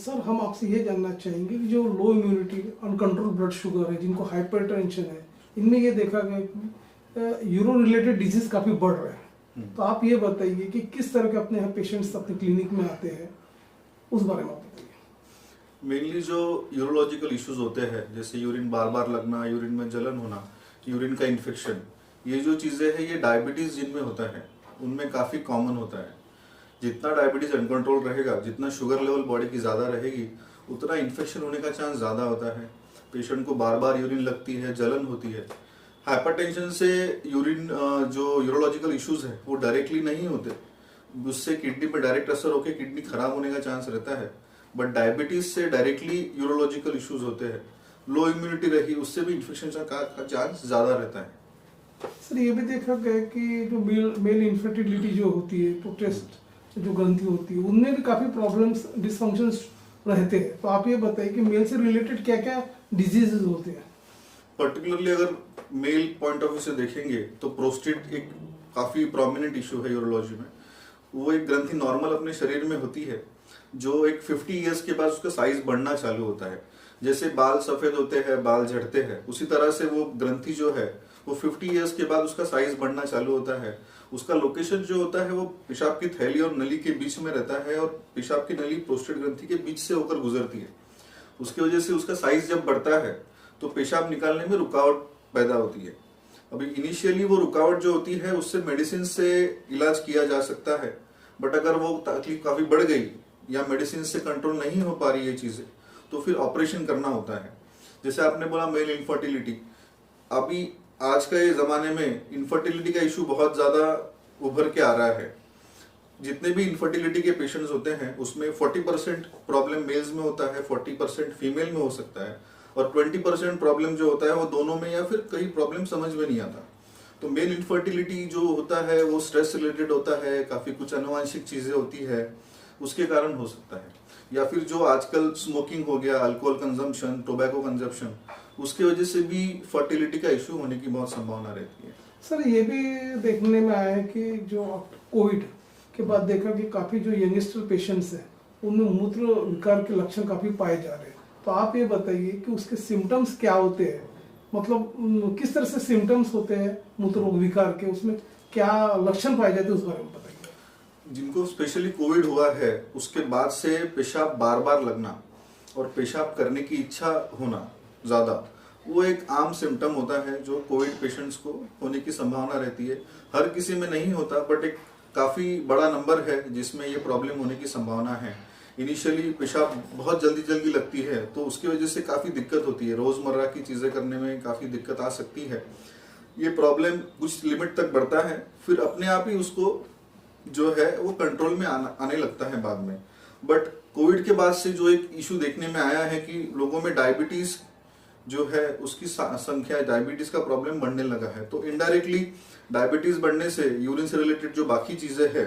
Sir हम आपसे ये जानना चाहेंगे कि जो low immunity uncontrol blood sugar है, जिनको हाइपरटेंशन है, इनमें ये देखा गया कि यूरो रिलेटेड डिजीज काफ़ी बढ़ रहे हैं। तो आप ये बताइए कि किस तरह के अपने यहाँ पेशेंट्स अपने क्लिनिक में आते हैं, उस बारे में आप बताइए। मेनली जो यूरोलॉजिकल इश्यूज होते हैं, जैसे यूरिन बार बार लगना, यूरिन में जलन होना, यूरिन का इन्फेक्शन, ये जो चीज़ें हैं ये डायबिटीज़ जिनमें होता है उनमें काफ़ी कॉमन होता है। जितना डायबिटीज़ अनकंट्रोल रहेगा, जितना शुगर लेवल बॉडी की ज़्यादा रहेगी, उतना इन्फेक्शन होने का चांस ज़्यादा होता है। पेशेंट को बार बार यूरिन लगती है, जलन होती है। हाइपरटेंशन से यूरिन जो यूरोलॉजिकल इश्यूज है वो डायरेक्टली नहीं होते, उससे किडनी पे डायरेक्ट असर होकर किडनी खराब होने का चांस रहता है। बट डायबिटीज से डायरेक्टली यूरोलॉजिकल इश्यूज होते हैं। लो इम्यूनिटी रही, उससे भी इन्फेक्शन का चांस ज़्यादा रहता है। सर ये भी देखा गया कि जो मेल इनफर्टिलिटी जो होती है, प्रोस्टेट जो ग्रंथि होती है, उनमें भी काफ़ी प्रॉब्लम्स, डिसफंक्शंस रहते हैं। तो आप ये बताइए कि मेल से रिलेटेड क्या क्या डिजीजेज होते हैं। पर्टिकुलरली अगर मेल पॉइंट ऑफ व्यू से देखेंगे तो प्रोस्टेट एक काफ़ी प्रोमिनेंट इशू है यूरोलॉजी में। वो एक ग्रंथि नॉर्मल अपने शरीर में होती है, जो एक 50 ईयर्स के बाद उसका साइज बढ़ना चालू होता है। जैसे बाल सफ़ेद होते हैं, बाल झड़ते हैं, उसी तरह से वो ग्रंथि जो है वो 50 ईयर्स के बाद उसका साइज बढ़ना चालू होता है। उसका लोकेशन जो होता है वो पेशाब की थैली और नली के बीच में रहता है, और पेशाब की नली प्रोस्टेट ग्रंथि के बीच से होकर गुजरती है। उसकी वजह से उसका साइज जब बढ़ता है तो पेशाब निकालने में रुकावट पैदा होती है। अभी इनिशियली वो रुकावट जो होती है उससे मेडिसिन से इलाज किया जा सकता है, बट अगर वो तकलीफ काफ़ी बढ़ गई या मेडिसिन से कंट्रोल नहीं हो पा रही ये चीज़ें, तो फिर ऑपरेशन करना होता है। जैसे आपने बोला मेल इनफर्टिलिटी, अभी आज का ये ज़माने में इनफर्टिलिटी का इशू बहुत ज़्यादा उभर के आ रहा है। जितने भी इनफर्टिलिटी के पेशेंट्स होते हैं उसमें 40% प्रॉब्लम मेल्स में होता है, 40% फीमेल में हो सकता है, और 20% प्रॉब्लम जो होता है वो दोनों में, या फिर कई प्रॉब्लम समझ में नहीं आता। तो मेल इनफर्टिलिटी जो होता है वो स्ट्रेस रिलेटेड होता है, काफ़ी कुछ आनुवंशिक चीज़ें होती है, उसके कारण हो सकता है। या फिर जो आजकल स्मोकिंग हो गया, अल्कोहल कंजम्पशन, टोबैको कंजम्पशन, उसकी वजह से भी फर्टिलिटी का इशू होने की बहुत संभावना रहती है। सर ये भी देखने में आया है कि जो कोविड के बाद देखा कि काफ़ी जो यंगस्टर पेशेंट्स हैं उनमें मूत्र विकार के लक्षण काफ़ी पाए जा रहे हैं। तो आप ये बताइए कि उसके सिम्टम्स क्या होते हैं, मतलब किस तरह से सिम्टम्स होते हैं मूत्र विकार के, उसमें क्या लक्षण पाए जाते हैं, उस बारे में बताइए। जिनको स्पेशली कोविड हुआ है उसके बाद से पेशाब बार बार लगना और पेशाब करने की इच्छा होना ज़्यादा, वो एक आम सिम्टम होता है जो कोविड पेशेंट्स को होने की संभावना रहती है। हर किसी में नहीं होता, बट एक काफ़ी बड़ा नंबर है जिसमें ये प्रॉब्लम होने की संभावना है। इनिशियली पेशाब बहुत जल्दी जल्दी लगती है, तो उसकी वजह से काफ़ी दिक्कत होती है, रोज़मर्रा की चीज़ें करने में काफ़ी दिक्कत आ सकती है। ये प्रॉब्लम कुछ लिमिट तक बढ़ता है, फिर अपने आप ही उसको जो है वो कंट्रोल में आने लगता है बाद में। बट कोविड के बाद से जो एक इशू देखने में आया है कि लोगों में डायबिटीज़ जो है उसकी संख्या, डायबिटीज का प्रॉब्लम बढ़ने लगा है। तो इनडायरेक्टली डायबिटीज बढ़ने से यूरिन से रिलेटेड जो बाकी चीजें हैं,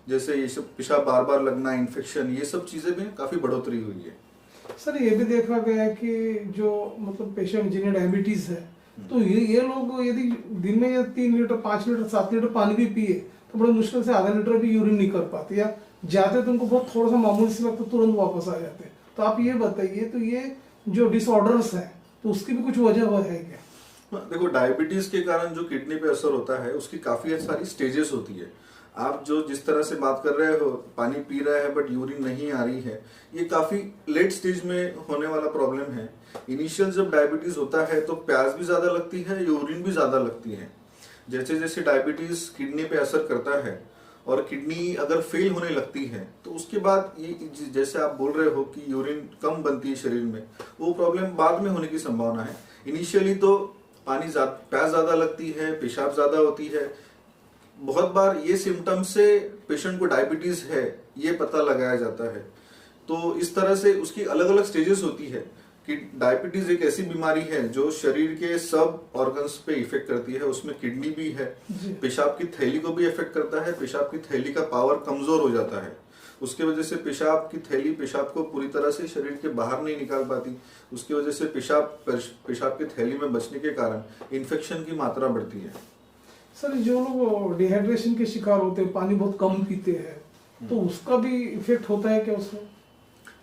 जैसे ये सब पेशाब बार बार लगना, इन्फेक्शन, ये सब चीजें में काफी बढ़ोतरी हुई है। सर ये भी देखा गया है कि जो मतलब पेशेंट जिन्हें डायबिटीज है, तो ये लोग यदि दिन में 3 लीटर 5 लीटर 7 लीटर पानी भी पिए तो बड़े मुश्किल से आधा लीटर भी यूरिन नहीं कर पाते, या जाते तो उनको बहुत थोड़ा सा मामूली से लगता तुरंत वापस आ जाते। तो आप ये बताइए, तो ये जो डिसऑर्डर्स है तो उसकी भी कुछ वजह है क्या? देखो, डायबिटीज के कारण जो किडनी पे असर होता है उसकी काफी सारी स्टेजेस होती है। आप जो जिस तरह से बात कर रहे हो, पानी पी रहा है बट यूरिन नहीं आ रही है, ये काफी लेट स्टेज में होने वाला प्रॉब्लम है। इनिशियल जब डायबिटीज होता है तो प्यास भी ज्यादा लगती है, यूरिन भी ज्यादा लगती है। जैसे जैसे डायबिटीज किडनी पे असर करता है और किडनी अगर फेल होने लगती है तो उसके बाद ये जैसे आप बोल रहे हो कि यूरिन कम बनती है शरीर में, वो प्रॉब्लम बाद में होने की संभावना है। इनिशियली तो प्यास ज्यादा लगती है, पेशाब ज्यादा होती है। बहुत बार ये सिम्टम्स से पेशेंट को डायबिटीज है ये पता लगाया जाता है। तो इस तरह से उसकी अलग अलग स्टेजेस होती है कि डायबिटीज एक ऐसी बीमारी है जो शरीर के सब ऑर्गन्स पे इफेक्ट करती है, उसमें किडनी भी है, पेशाब की थैली को भी इफेक्ट करता है। पेशाब की थैली का पावर कमजोर हो जाता है, उसके वजह से पेशाब की थैली पेशाब को पूरी तरह से शरीर के बाहर नहीं निकाल पाती। उसकी वजह से पेशाब की थैली में बचने के कारण इन्फेक्शन की मात्रा बढ़ती है। सर जो लोग डिहाइड्रेशन के शिकार होते हैं, पानी बहुत कम पीते हैं, तो उसका भी इफेक्ट होता है क्या उसमें?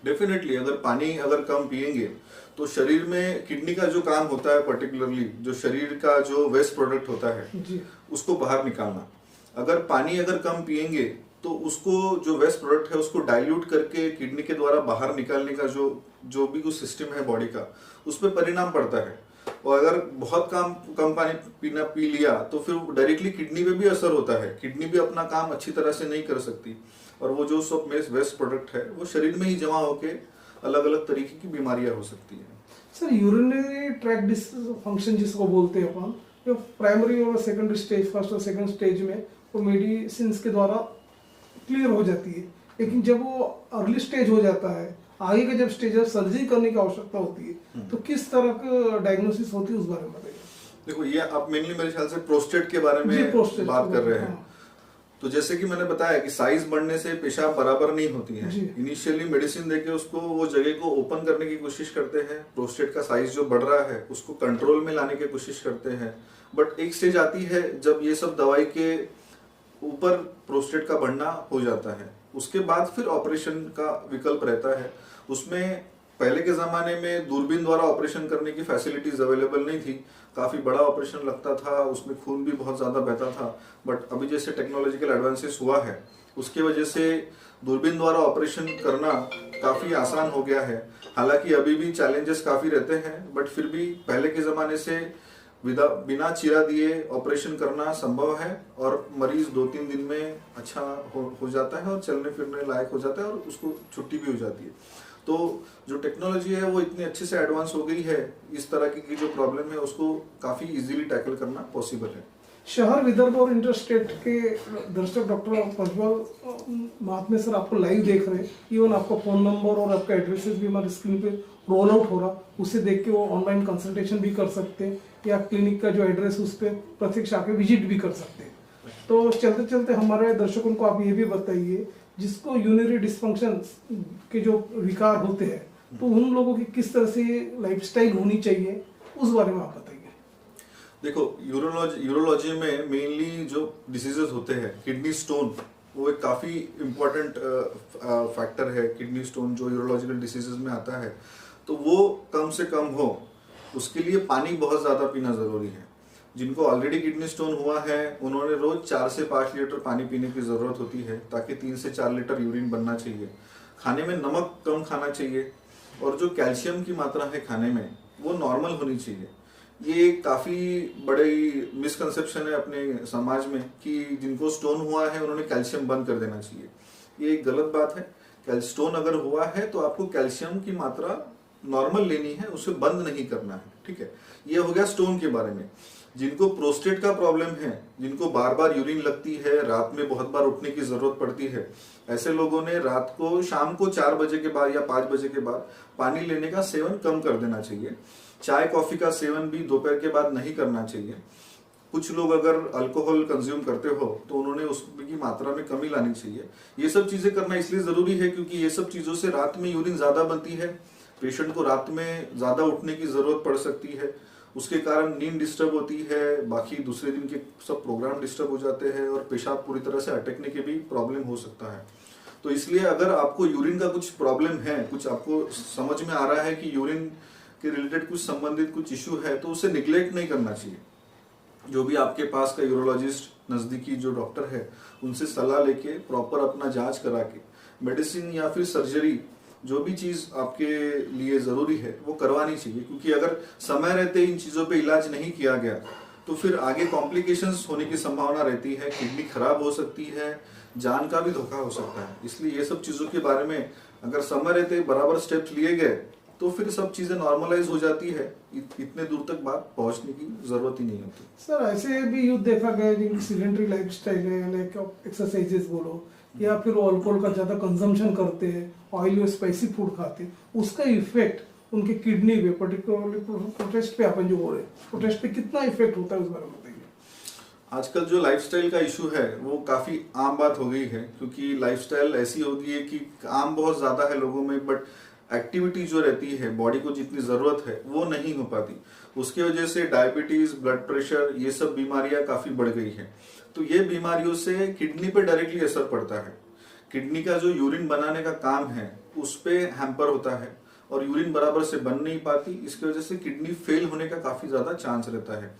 डेफिनेटली अगर पानी अगर कम पिएंगे तो शरीर में किडनी का जो काम होता है, पर्टिकुलरली जो शरीर का जो वेस्ट प्रोडक्ट होता है जी। उसको बाहर निकालना, अगर पानी अगर कम पिएंगे तो उसको जो वेस्ट प्रोडक्ट है उसको डाइल्यूट करके किडनी के द्वारा बाहर निकालने का जो भी कुछ सिस्टम है बॉडी का, उस पर परिणाम पड़ता है। और अगर बहुत कम पानी पी लिया तो फिर डायरेक्टली किडनी पे भी असर होता है, किडनी भी अपना काम अच्छी तरह से नहीं कर सकती और वो जो सब वेस्ट प्रोडक्ट है वो शरीर में ही जमा होके अलग अलग तरीके की बीमारियां हो सकती है। सर यूरिनरी ट्रैक्ट डिसफंक्शन जिसको बोलते हैं अपन, जो प्राइमरी और सेकेंडरी स्टेज, फर्स्ट और सेकंड स्टेज में वो मेडिसिन के द्वारा क्लियर हो जाती है, लेकिन जब वो अर्ली स्टेज हो जाता है, आगे का जब स्टेज है सर्जरी करने की आवश्यकता होती है, तो किस तरह का डायग्नोसिस होती है उस बारे में बताइए। देखो ये आप मेनली मेरे ख्याल से प्रोस्टेट के बारे में बात कर रहे हैं। तो जैसे कि मैंने बताया कि साइज बढ़ने से पेशाब बराबर नहीं होती है। इनिशियली मेडिसिन देके उसको वो जगह को ओपन करने की कोशिश करते हैं, प्रोस्टेट का साइज जो बढ़ रहा है उसको कंट्रोल में लाने की कोशिश करते हैं, बट एक स्टेज आती है जब ये सब दवाई के ऊपर प्रोस्टेट का बढ़ना हो जाता है, उसके बाद फिर ऑपरेशन का विकल्प रहता है। उसमें पहले के जमाने में दूरबीन द्वारा ऑपरेशन करने की फैसिलिटीज अवेलेबल नहीं थी, काफी बड़ा ऑपरेशन लगता था, उसमें खून भी बहुत ज्यादा बहता था, बट अभी जैसे टेक्नोलॉजिकल एडवांसेस हुआ है उसके वजह से दूरबीन द्वारा ऑपरेशन करना काफी आसान हो गया है। हालांकि अभी भी चैलेंजेस काफी रहते हैं, बट फिर भी पहले के जमाने से बिना चीरा दिए ऑपरेशन करना संभव है और मरीज 2-3 दिन में अच्छा हो जाता है और चलने फिरने लायक हो जाता है और उसको छुट्टी भी हो जाती है। तो जो टेक्नोलॉजी है वो इतनी अच्छे से एडवांस हो गई है, इस तरह की जो प्रॉब्लम है उसको काफी इजीली टैकल करना पॉसिबल है। शहर विदर्भ और इंटरस्टेट के दर्शक डॉक्टर प्रज्वल महात्मे सर आपको लाइव देख रहे हैं, इवन आपका फोन नंबर और आपका एड्रेसेस भी हमारे स्क्रीन पे रोल आउट हो रहा, उसे देख के वो ऑनलाइन कंसल्टेशन भी कर सकते हैं या क्लिनिक का जो एड्रेस उस पर प्रत्यक्ष आके विजिट भी कर सकते हैं। तो चलते चलते हमारे दर्शकों को आप ये भी बताइए, जिसको यूरिनरी डिस्फंक्शन के जो विकार होते हैं तो उन लोगों की किस तरह से लाइफस्टाइल होनी चाहिए उस बारे में आप बताइए। देखो यूरोलॉजी में मेनली जो डिसीजेस होते हैं, किडनी स्टोन वो एक काफी इम्पोर्टेंट फैक्टर है। किडनी स्टोन जो यूरोलॉजिकल डिसीजेस में आता है तो वो कम से कम हो, उसके लिए पानी बहुत ज्यादा पीना जरूरी है। जिनको ऑलरेडी किडनी स्टोन हुआ है उन्होंने रोज 4 से 5 लीटर पानी पीने की जरूरत होती है, ताकि 3 से 4 लीटर यूरिन बनना चाहिए। खाने में नमक कम खाना चाहिए और जो कैल्शियम की मात्रा है खाने में वो नॉर्मल होनी चाहिए। ये काफी बड़ी मिसकंसेप्शन है अपने समाज में कि जिनको स्टोन हुआ है उन्होंने कैल्शियम बंद कर देना चाहिए, ये एक गलत बात है। स्टोन अगर हुआ है तो आपको कैल्शियम की मात्रा नॉर्मल लेनी है, उसे बंद नहीं करना है, ठीक है। ये हो गया स्टोन के बारे में। जिनको प्रोस्टेट का प्रॉब्लम है, जिनको बार बार यूरिन लगती है, रात में बहुत बार उठने की जरूरत पड़ती है, ऐसे लोगों ने रात को शाम को 4 बजे के बाद या 5 बजे के बाद पानी लेने का सेवन कम कर देना चाहिए। चाय कॉफी का सेवन भी दोपहर के बाद नहीं करना चाहिए। कुछ लोग अगर अल्कोहल कंज्यूम करते हो तो उन्होंने उसकी मात्रा में कमी लानी चाहिए। ये सब चीजें करना इसलिए जरूरी है क्योंकि ये सब चीजों से रात में यूरिन ज्यादा बनती है, पेशेंट को रात में ज्यादा उठने की जरूरत पड़ सकती है, उसके कारण नींद डिस्टर्ब होती है, बाकी दूसरे दिन के सब प्रोग्राम डिस्टर्ब हो जाते हैं और पेशाब पूरी तरह से अटकने के भी प्रॉब्लम हो सकता है। तो इसलिए अगर आपको यूरिन का कुछ प्रॉब्लम है, कुछ आपको समझ में आ रहा है कि यूरिन के रिलेटेड कुछ संबंधित कुछ इश्यू है, तो उसे निग्लेक्ट नहीं करना चाहिए। जो भी आपके पास का यूरोलॉजिस्ट नजदीकी जो डॉक्टर है उनसे सलाह लेके प्रॉपर अपना जांच करा के मेडिसिन या फिर सर्जरी जो भी चीज आपके लिए जरूरी है वो करवानी चाहिए, क्योंकि अगर समय रहते इन चीजों पे इलाज नहीं किया गया तो फिर आगे कॉम्प्लिकेशंस होने की संभावना रहती है, किडनी खराब हो सकती है, जान का भी धोखा हो सकता है। इसलिए ये सब चीजों के बारे में अगर समय रहते बराबर स्टेप्स लिए गए तो फिर सब चीजें नॉर्मलाइज हो जाती है, इतने दूर तक बात पहुंचने की जरूरत ही नहीं होती। सर ऐसे भी यूथ देखा गया जिनकी सीडेंटरी लाइफस्टाइल है, लाइक एक्सरसाइजेस बोलो या फिर अल्कोहल का ज्यादा कंजम्पशन करते हैं, ऑयली और स्पाइसी फूड खाते हैं, उसका इफेक्ट उनके किडनी पे, पर्टिकुलरली प्रोटेस्ट पे अपन जो बोल रहे हैं, प्रोटेस्ट पे कितना इफेक्ट होता है उस बारे में बताइए। आजकल जो लाइफस्टाइल का इशू है वो काफी आम बात हो गई है, क्योंकि लाइफस्टाइल ऐसी हो गई है कि काम बहुत ज्यादा है लोगों में, बट एक्टिविटी जो रहती है बॉडी को जितनी जरूरत है वो नहीं हो पाती। उसकी वजह से डायबिटीज, ब्लड प्रेशर, ये सब बीमारियां काफी बढ़ गई है। तो ये बीमारियों से किडनी पे डायरेक्टली असर पड़ता है। किडनी का जो यूरिन बनाने का काम है उस पे हैम्पर होता है और यूरिन बराबर से बन नहीं पाती, इसकी वजह से किडनी फेल होने का काफी ज्यादा चांस रहता है।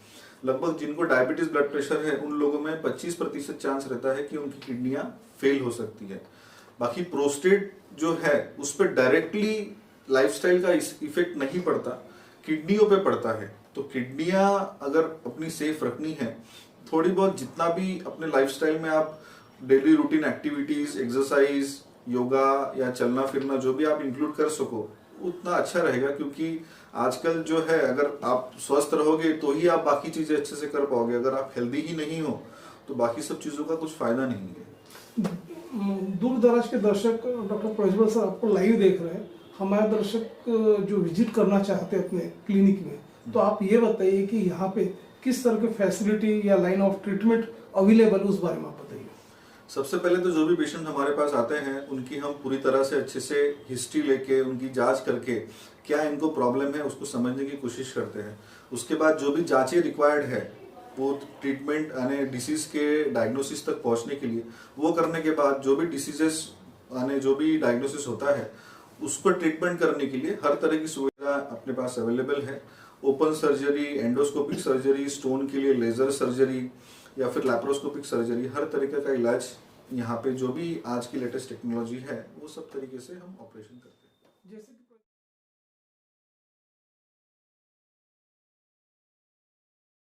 लगभग जिनको डायबिटीज ब्लड प्रेशर है उन लोगों में 25% चांस रहता है कि उनकी किडनियां फेल हो सकती है। बाकी प्रोस्टेट जो है उस पर डायरेक्टली लाइफस्टाइल का इफेक्ट नहीं पड़ता, किडनियों पे पड़ता है। तो किडनियां अगर अपनी सेफ रखनी है, थोड़ी बहुत जितना भी अपने लाइफस्टाइल में आप daily routine activities, exercise, yoga या चलना फिरना जो भी आप इंक्लूड कर सको उतना अच्छा रहेगा, क्योंकि आजकल जो है अगर आप स्वस्थ रहोगे तो ही आप बाकी चीजें अच्छे से कर पाओगे। अगर आप हेल्दी ही नहीं हो तो बाकी सब चीजों का कुछ फायदा नहीं है। दूर दराज के दर्शक डॉक्टर प्रज्वल सर आपको लाइव देख रहे हैं, हमारे दर्शक जो विजिट करना चाहते हैं अपने क्लिनिक में, तो आप ये बताइए कि यहाँ पे किस तरह की फैसिलिटी या लाइन ऑफ ट्रीटमेंट अवेलेबल, उस बारे में आप बताइए। सबसे पहले तो जो भी पेशेंट हमारे पास आते हैं उनकी हम पूरी तरह से अच्छे से हिस्ट्री लेके उनकी जांच करके क्या इनको प्रॉब्लम है उसको समझने की कोशिश करते हैं। उसके बाद जो भी जांचें रिक्वायर्ड है वो ट्रीटमेंट यानी डिसीज के डायग्नोसिस तक पहुंचने के लिए, वो करने के बाद जो भी डिसीजेस यानी जो भी डायग्नोसिस होता है उसको ट्रीटमेंट करने के लिए हर तरह की सुविधा अपने पास अवेलेबल है। Open surgery, endoscopic surgery, stone के लिए लेजर सर्जरी या फिर लैप्रोस्कोपिक सर्जरी, हर तरीके का इलाज यहाँ पे जो भी आज की लेटेस्ट टेक्नोलॉजी है वो सब तरीके से हम ऑपरेशन करते हैं। जैसे